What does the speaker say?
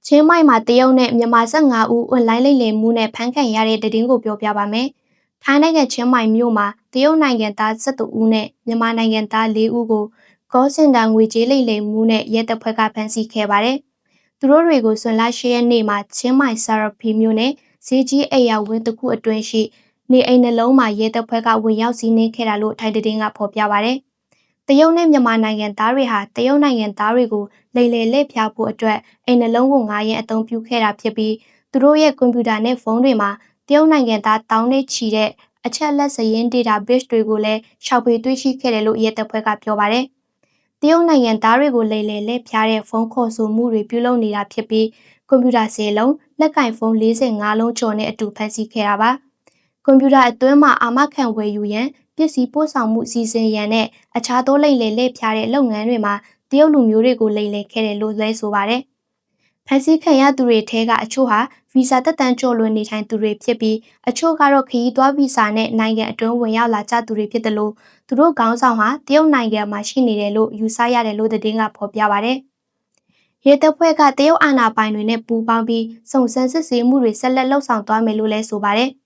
ချင်းမိုင်မှာတရုတ်နဲ့မြန်မာ15ဦးအွန်လိုင်းလိမ်လည်မှုနဲ့ဖမ်းခံရတဲ့သတင်းကိုပြောပြပါမယ်။ထိုင်းနိုင်ငံချင်းမိုင်မြို့မှာတရုတ်နိုင်ငံသား12ဦးနဲ့မြန်မာနိုင်ငံသား4ဦးကိုကောစင်တာငွေကြေးလိမ်လည်မှုနဲ့ရဲတပ်ဖွဲ့ကဖမ်းဆီးခဲ့ပါတယ်။သူတို့တွေကိုဇွန်လ10ရက်နေ့မှာချင်းမိုင်ဆာရဖီမြို့နယ်ဈေးကြီးအိမ်ယာဝင်းတစ်ခုအတွင်းရှိနေအိမ်နှလုံးမှာရဲတပ်ဖွဲ့ကဝင်ရောက်စီးနင်းခဲ့တာလို့ထိုင်းသတင်းကဖော်ပြပါတယ်။တရုတ်နဲ့မြန်မာနိုင်ငံသားတွေဟာတရုတ်နိုင်ငံသားတွေကိုလိမ်လည်လက်ဖျားဖို့အတွက်အိမ်နှလုံးကို9ရက်အသုံးပြုခဲ့တာဖြစ်ပြီးသူတို့ရဲ့ကွန်ပျူတာနဲ့ဖုန်းတွေမှာတရုတ်နိုင်ငံသားတောင်းနဲ့ချီတဲ့အချက်လက်စရင်း database တွေကိုလည်းရှောက်ပေးတွေ့ရှိခဲ့တယ်လို့ရဲတပ်ဖွဲ့ကပြောပါတယ်။တရုတ်နိုင်ငံသားတွေကိုလိမ်လည်လက်ဖျားတဲ့ဖုန်းခေါ်ဆိုမှုတွေပြုလုပ်နေတာဖြစ်ပြီးကွန်ပျူတာ10လုံးလက်ကင်ဖုန်း45လုံးကျော်နဲ့အတူဖမ်းဆီးခဲ့တာပါ။ကွန်ပျူတာအတွင်းမှာအာမခံဝယ်ယူရန်ပစ္စည်းပို့ဆောင်မှုစီစဉ်ရန်နဲ့အခြားသောလိမ်လည်လက်ဖျားတဲ့လုပ်ငန်းတွေမှာတရုတ်လူမျိုးတွေကိုလိမ်လည်ခဲ့တယ်လို့လည်းဆိုပါတယ်။ဖမ်းဆီးခံရသူတွေထဲကအချို့ဟာဗီဇာသက်တမ်းကျော်လွန်နေထိုင်သူတွေဖြစ်ပြီးအချို့ကတော့ခရီးသွားဗီဇာနဲ့နိုင်ငံအတွင်းဝင်ရောက်လာကြသူတွေဖြစ်တယ်လို့သူတို့ခေါင်းဆောင်ဟာတရုတ်နိုင်ငံမှာရှိနေတယ်လို့ယူဆရတယ်လို့သတင်းကဖော်ပြပါတယ်။ရဲတပ်ဖွဲ့ကတရုတ်အာဏာပိုင်တွေနဲ့ပူးပေါင်းပြီးစုံစမ်းစစ်ဆေးမှုတွေဆက်လက်လှုပ်ဆောင်သွားမယ်လို့လည်းဆိုပါတယ်။